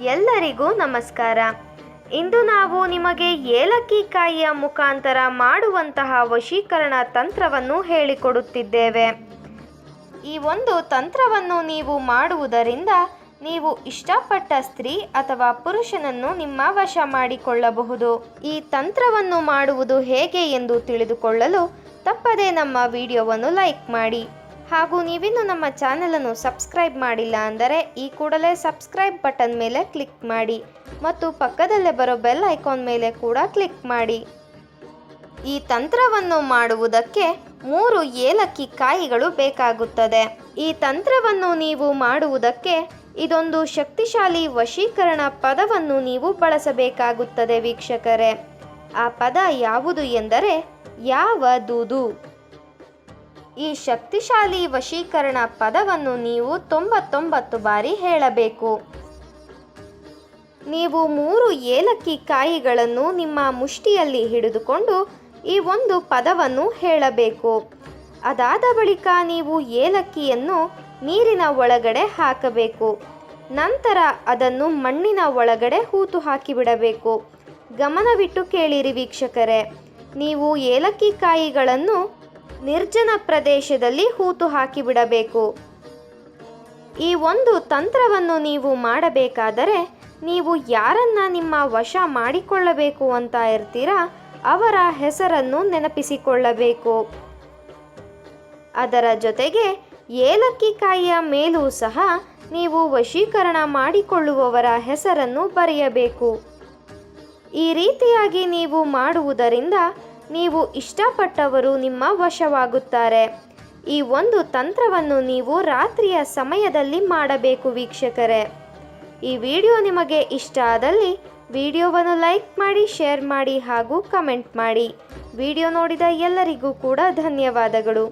ಎಲ್ಲರಿಗೂ ನಮಸ್ಕಾರ. ಇಂದು ನಾವು ನಿಮಗೆ ಏಲಕ್ಕಿ ಕಾಯಿಯ ಮುಖಾಂತರ ಮಾಡುವಂತಹ ವಶೀಕರಣ ತಂತ್ರವನ್ನು ಹೇಳಿಕೊಡುತ್ತಿದ್ದೇವೆ. ಈ ಒಂದು ತಂತ್ರವನ್ನು ನೀವು ಮಾಡುವುದರಿಂದ ನೀವು ಇಷ್ಟಪಟ್ಟ ಸ್ತ್ರೀ ಅಥವಾ ಪುರುಷನನ್ನು ನಿಮ್ಮ ವಶ ಮಾಡಿಕೊಳ್ಳಬಹುದು. ಈ ತಂತ್ರವನ್ನು ಮಾಡುವುದು ಹೇಗೆ ಎಂದು ತಿಳಿದುಕೊಳ್ಳಲು ತಪ್ಪದೇ ನಮ್ಮ ವಿಡಿಯೋವನ್ನು ಲೈಕ್ ಮಾಡಿ. ಹಾಗೂ ನೀವಿನ್ನು ನಮ್ಮ ಚಾನಲನ್ನು ಸಬ್ಸ್ಕ್ರೈಬ್ ಮಾಡಿಲ್ಲ ಅಂದರೆ ಈ ಕೂಡಲೇ ಸಬ್ಸ್ಕ್ರೈಬ್ ಬಟನ್ ಮೇಲೆ ಕ್ಲಿಕ್ ಮಾಡಿ ಮತ್ತು ಪಕ್ಕದಲ್ಲೇ ಬರೋ ಬೆಲ್ ಐಕಾನ್ ಮೇಲೆ ಕೂಡ ಕ್ಲಿಕ್ ಮಾಡಿ. ಈ ತಂತ್ರವನ್ನು ಮಾಡುವುದಕ್ಕೆ 3 ಏಲಕ್ಕಿ ಕಾಯಿಗಳು ಬೇಕಾಗುತ್ತದೆ. ಈ ತಂತ್ರವನ್ನು ನೀವು ಮಾಡುವುದಕ್ಕೆ ಇದೊಂದು ಶಕ್ತಿಶಾಲಿ ವಶೀಕರಣ ಪದವನ್ನು ನೀವು ಬಳಸಬೇಕಾಗುತ್ತದೆ ವೀಕ್ಷಕರೇ. ಆ ಪದ ಯಾವುದು ಎಂದರೆ ಯಾವದುದು. ಈ ಶಕ್ತಿಶಾಲಿ ವಶೀಕರಣ ಪದವನ್ನು ನೀವು 99 ಬಾರಿ ಹೇಳಬೇಕು. ನೀವು 3 ಏಲಕ್ಕಿ ಕಾಯಿಗಳನ್ನು ನಿಮ್ಮ ಮುಷ್ಟಿಯಲ್ಲಿ ಹಿಡಿದುಕೊಂಡು ಈ ಒಂದು ಪದವನ್ನು ಹೇಳಬೇಕು. ಅದಾದ ಬಳಿಕ ನೀವು ಏಲಕ್ಕಿಯನ್ನು ನೀರಿನ ಒಳಗಡೆ ಹಾಕಬೇಕು. ನಂತರ ಅದನ್ನು ಮಣ್ಣಿನ ಒಳಗಡೆ ಹೂತು ಹಾಕಿಬಿಡಬೇಕು. ಗಮನವಿಟ್ಟು ಕೇಳಿರಿ ವೀಕ್ಷಕರೇ, ನೀವು ಏಲಕ್ಕಿ ಕಾಯಿಗಳನ್ನು ನಿರ್ಜನ ಪ್ರದೇಶದಲ್ಲಿ ಹೂತು ಹಾಕಿಬಿಡಬೇಕು. ಈ ಒಂದು ತಂತ್ರವನ್ನು ನೀವು ಮಾಡಬೇಕಾದರೆ ನೀವು ಯಾರನ್ನ ನಿಮ್ಮ ವಶ ಮಾಡಿಕೊಳ್ಳಬೇಕು ಅಂತ ಇರ್ತೀರಾ ಅವರ ಹೆಸರನ್ನು ನೆನಪಿಸಿಕೊಳ್ಳಬೇಕು. ಅದರ ಜೊತೆಗೆ ಏಲಕ್ಕಿ ಕಾಯಿಯ ಮೇಲೂ ಸಹ ನೀವು ವಶೀಕರಣ ಮಾಡಿಕೊಳ್ಳುವವರ ಹೆಸರನ್ನು ಬರೆಯಬೇಕು. ಈ ರೀತಿಯಾಗಿ ನೀವು ಮಾಡುವುದರಿಂದ ನೀವು ಇಷ್ಟಪಟ್ಟವರು ನಿಮ್ಮ ವಶವಾಗುತ್ತಾರೆ. ಈ ಒಂದು ತಂತ್ರವನ್ನು ನೀವು ರಾತ್ರಿಯ ಸಮಯದಲ್ಲಿ ಮಾಡಬೇಕು ವೀಕ್ಷಕರೇ. ಈ ವಿಡಿಯೋ ನಿಮಗೆ ಇಷ್ಟ ಆದಲ್ಲಿ ವಿಡಿಯೋವನ್ನು ಲೈಕ್ ಮಾಡಿ, ಶೇರ್ ಮಾಡಿ ಹಾಗೂ ಕಮೆಂಟ್ ಮಾಡಿ. ವಿಡಿಯೋ ನೋಡಿದ ಎಲ್ಲರಿಗೂ ಕೂಡ ಧನ್ಯವಾದಗಳು.